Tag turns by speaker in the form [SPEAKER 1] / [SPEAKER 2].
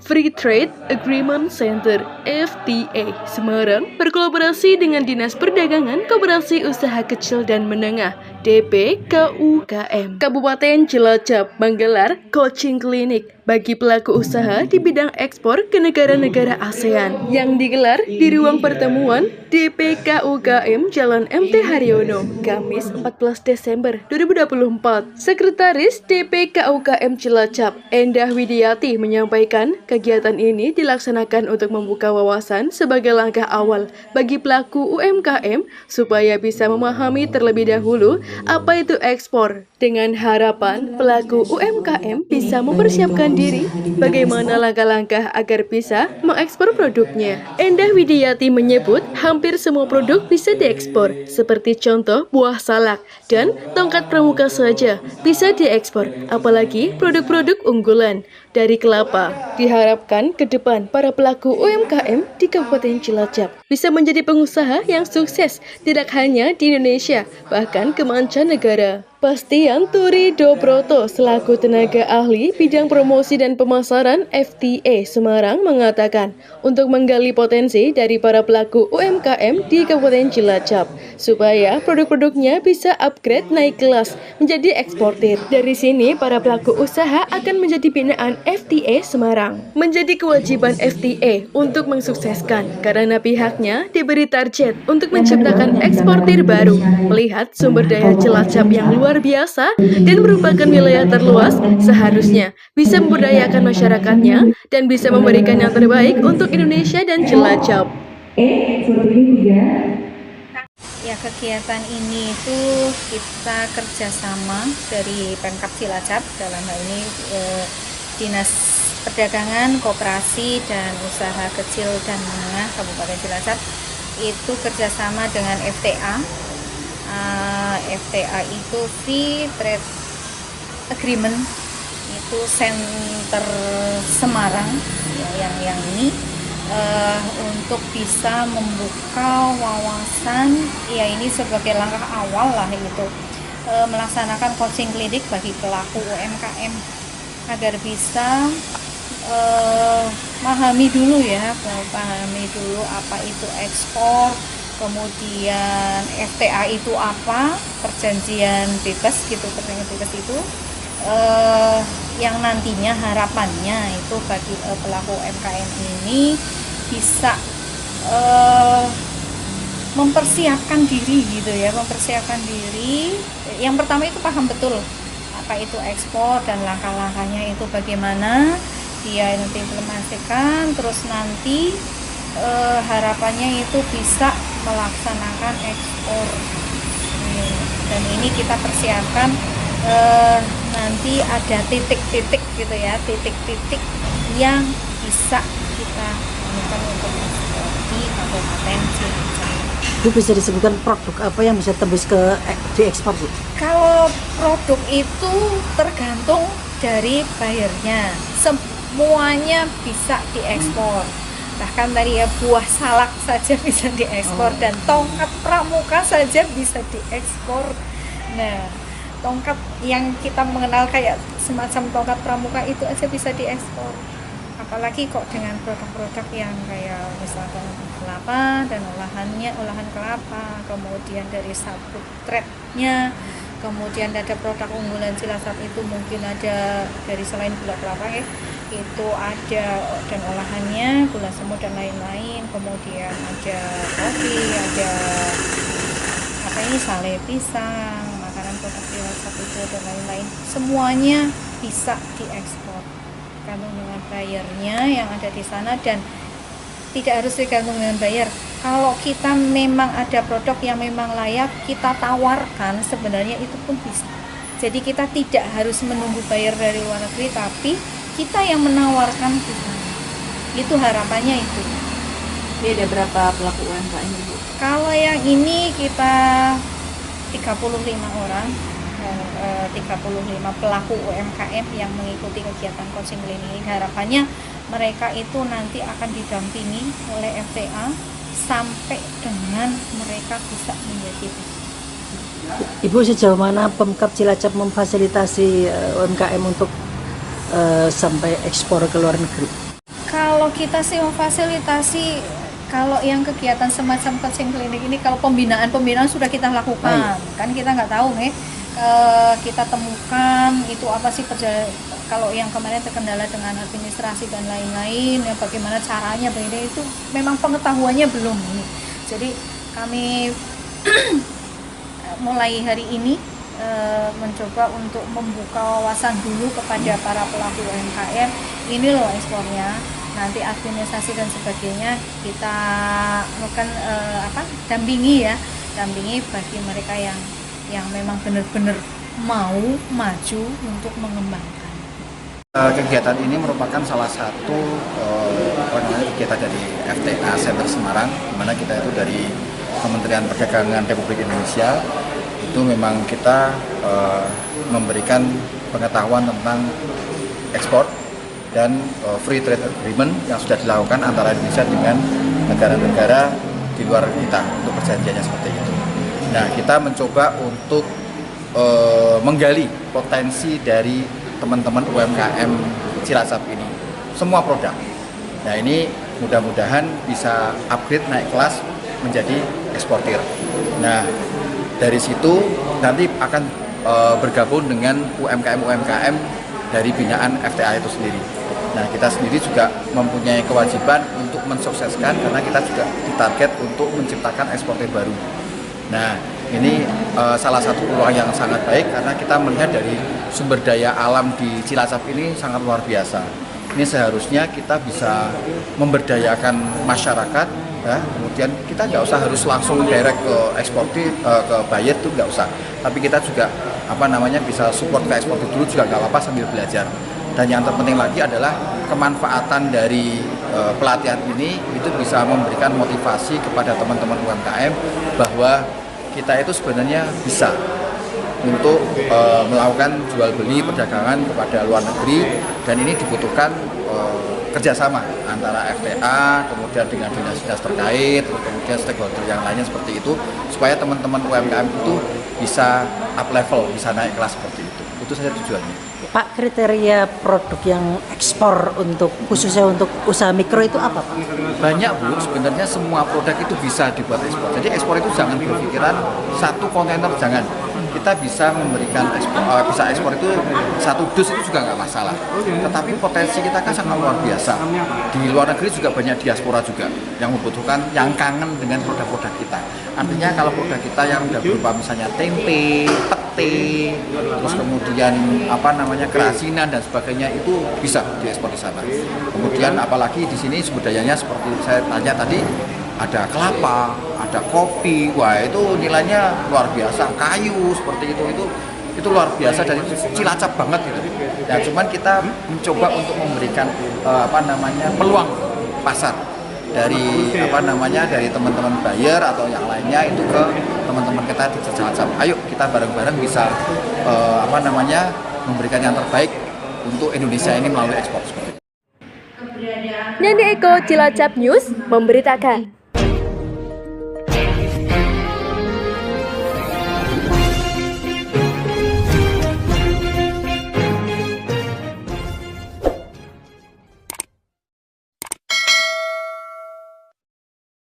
[SPEAKER 1] Free Trade Agreement Center (FTA) Semarang berkolaborasi dengan Dinas Perdagangan Koperasi Usaha Kecil dan Menengah (DPKUKM) Kabupaten Cilacap menggelar coaching klinik bagi pelaku usaha di bidang ekspor ke negara-negara ASEAN yang digelar di ruang pertemuan DPKUKM Jalan MT Haryono, Kamis 14 Desember 2024. Sekretaris DPKUKM Cilacap, Endah Widiati menyampaikan kegiatan ini dilaksanakan untuk membuka wawasan sebagai langkah awal bagi pelaku UMKM supaya bisa memahami terlebih dahulu apa itu ekspor, dengan harapan pelaku UMKM bisa mempersiapkan diri bagaimana langkah-langkah agar bisa mengekspor produknya. Endah Widiati menyebut hampir semua produk bisa diekspor, seperti contoh buah salak dan tongkat pramuka saja bisa diekspor, apalagi produk-produk unggulan dari kelapa. Diharapkan ke depan para pelaku UMKM di Kabupaten Cilacap bisa menjadi pengusaha yang sukses tidak hanya di Indonesia, bahkan ke mancanegara. Bastian Turi Dobroto selaku tenaga ahli bidang promosi dan pemasaran FTA Semarang mengatakan untuk menggali potensi dari para pelaku UMKM di Kabupaten Cilacap supaya produk-produknya bisa upgrade naik kelas menjadi eksportir. Dari sini para pelaku usaha akan menjadi binaan FTA Semarang. Menjadi kewajiban FTA untuk mensukseskan karena pihaknya diberi target untuk menciptakan eksportir baru melihat sumber daya Cilacap yang luar biasa dan merupakan wilayah terluas, seharusnya bisa memberdayakan masyarakatnya dan bisa memberikan yang terbaik untuk Indonesia dan Cilacap.
[SPEAKER 2] Ya, kegiatan ini itu kita kerjasama dari Pemkab Cilacap, dalam hal ini Dinas Perdagangan, Koperasi, dan Usaha Kecil dan Menengah Kabupaten Cilacap itu kerjasama dengan FTA. FTA itu Free Trade Agreement, itu center Semarang ya, yang ini untuk bisa membuka wawasan, ya ini sebagai langkah awal lah itu melaksanakan coaching klinik bagi pelaku UMKM agar bisa pahami dulu apa itu ekspor, kemudian FTA itu apa, perjanjian bebas gitu, perjanjian bebas itu yang nantinya harapannya itu bagi pelaku UMKM ini bisa mempersiapkan diri gitu ya, mempersiapkan diri. Yang pertama itu paham betul apa itu ekspor dan langkah-langkahnya itu bagaimana dia nanti implementasikan, terus nanti harapannya itu bisa melaksanakan ekspor. Dan ini kita persiapkan nanti ada titik-titik gitu ya, titik-titik yang bisa kita lakukan untuk ekspor di Kabupaten Cilacap.
[SPEAKER 3] Itu bisa disebutkan produk apa yang bisa tembus ke diekspor, Bu?
[SPEAKER 2] Kalau produk itu tergantung dari buyernya, semuanya bisa diekspor. Bahkan dari buah salak saja bisa diekspor, dan tongkat pramuka saja bisa diekspor. Nah, tongkat yang kita mengenal kayak semacam tongkat pramuka itu aja bisa diekspor. Apalagi kok dengan produk-produk yang kayak misalkan kelapa dan olahan kelapa, kemudian dari sabut thread-nya, kemudian ada produk unggulan Cilacap itu mungkin ada dari selain gula kelapa ya, itu ada dan olahannya, gula semut dan lain-lain, kemudian ada kopi, ada sale pisang, makanan produk Cilacap itu dan lain-lain, semuanya bisa diekspor tergantung dengan bayarnya yang ada di sana, dan tidak harus tergantung dengan bayar. Kalau kita memang ada produk yang memang layak kita tawarkan, sebenarnya itu pun bisa. Jadi kita tidak harus menunggu bayar dari luar negeri, tapi kita yang menawarkan kita. Itu harapannya itu.
[SPEAKER 4] Ini ada berapa pelaku UMKM, Bu?
[SPEAKER 2] Kalau yang ini kita 35 orang, 35 pelaku UMKM yang mengikuti kegiatan coaching klinik ini. Harapannya mereka itu nanti akan didampingi oleh FTA sampai dengan mereka bisa menjadi.
[SPEAKER 3] Ibu, sejauh mana Pemkab Cilacap memfasilitasi UMKM untuk sampai ekspor ke luar negeri?
[SPEAKER 2] Kalau kita sih memfasilitasi, kalau yang kegiatan semacam coaching klinik ini, kalau pembinaan sudah kita lakukan, kan kita nggak tahu nih, kita temukan itu apa sih kalau yang kemarin terkendala dengan administrasi dan lain-lain, yang bagaimana caranya, begini itu memang pengetahuannya belum ini. Jadi kami mulai hari ini mencoba untuk membuka wawasan dulu kepada para pelaku UMKM. Ini loh ekspornya, nanti administrasi dan sebagainya kita akan dampingi bagi mereka yang memang benar-benar mau maju untuk mengembangkan.
[SPEAKER 5] Kegiatan ini merupakan salah satu kegiatan dari FTA Center Semarang, di mana kita itu dari Kementerian Perdagangan Republik Indonesia itu memang kita memberikan pengetahuan tentang ekspor dan free trade agreement yang sudah dilakukan antara Indonesia dengan negara-negara di luar kita untuk perjanjiannya seperti itu. Nah, kita mencoba untuk menggali potensi dari teman-teman UMKM Cilacap ini, semua produk. Nah, ini mudah-mudahan bisa upgrade, naik kelas menjadi eksportir. Nah, dari situ nanti akan bergabung dengan UMKM dari binaan FTA itu sendiri. Nah, kita sendiri juga mempunyai kewajiban untuk mensukseskan karena kita juga ditarget untuk menciptakan eksportir baru. Nah, ini salah satu peluang yang sangat baik karena kita melihat dari sumber daya alam di Cilacap ini sangat luar biasa. Ini seharusnya kita bisa memberdayakan masyarakat, ya. Kemudian kita nggak usah harus langsung direct ke eksportir, ke buyer itu nggak usah. Tapi kita juga bisa support ke eksportir dulu juga nggak apa-apa sambil belajar. Dan yang terpenting lagi adalah kemanfaatan dari pelatihan ini itu bisa memberikan motivasi kepada teman-teman UMKM bahwa kita itu sebenarnya bisa untuk melakukan jual beli perdagangan kepada luar negeri, dan ini dibutuhkan kerjasama antara FTA kemudian dengan dinas-dinas terkait, kemudian stakeholder yang lainnya seperti itu, supaya teman-teman UMKM itu bisa up level, bisa naik kelas seperti itu. Itu saja tujuannya.
[SPEAKER 3] Pak, kriteria produk yang ekspor khususnya untuk usaha mikro itu apa, Pak?
[SPEAKER 5] Banyak, Bu. Sebenarnya semua produk itu bisa dibuat ekspor. Jadi ekspor itu jangan berpikiran satu kontainer, jangan. Kita bisa memberikan bisa ekspor itu satu dus itu juga nggak masalah. Tetapi potensi kita kan sangat luar biasa. Di luar negeri juga banyak diaspora juga yang membutuhkan, yang kangen dengan produk-produk kita. Artinya kalau produk kita yang udah berupa misalnya tempe, pete, terus kemudian kerajinan dan sebagainya itu bisa diekspor di sana. Kemudian apalagi di sini sumber dayanya seperti saya tanya tadi, ada kelapa, ada kopi, wah itu nilainya luar biasa, kayu seperti itu luar biasa dan itu Cilacap banget gitu. Nah, cuman kita mencoba untuk memberikan peluang pasar dari dari teman-teman buyer atau yang lainnya itu ke teman-teman kita di Cilacap. Ayo kita bareng-bareng bisa memberikan yang terbaik untuk Indonesia ini melalui ekspor seperti itu.
[SPEAKER 1] Nyandi Eko, Cilacap News memberitakan.